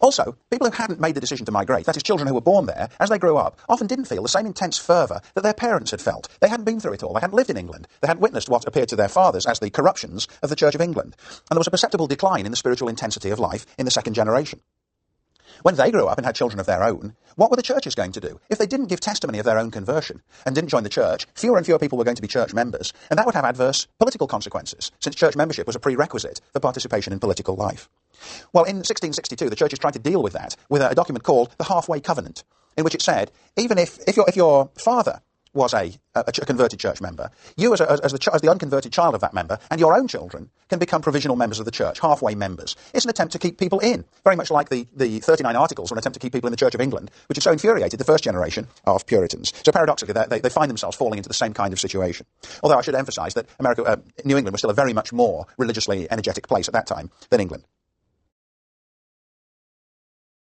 Also, people who hadn't made the decision to migrate, that is, children who were born there, as they grew up, often didn't feel the same intense fervour that their parents had felt. They hadn't been through it all. They hadn't lived in England. They hadn't witnessed what appeared to their fathers as the corruptions of the Church of England. And there was a perceptible decline in the spiritual intensity of life in the second generation. When they grew up and had children of their own, what were the churches going to do? If they didn't give testimony of their own conversion and didn't join the church, fewer and fewer people were going to be church members, and that would have adverse political consequences, since church membership was a prerequisite for participation in political life. Well, in 1662, the churches tried to deal with that with a document called the Halfway Covenant, in which it said, even if your father was a converted church member, you as the unconverted child of that member and your own children can become provisional members of the church, halfway members. It's an attempt to keep people in, very much like the 39 Articles were an attempt to keep people in the Church of England, which had so infuriated the first generation of Puritans. So paradoxically, they find themselves falling into the same kind of situation. Although I should emphasise that New England was still a very much more religiously energetic place at that time than England.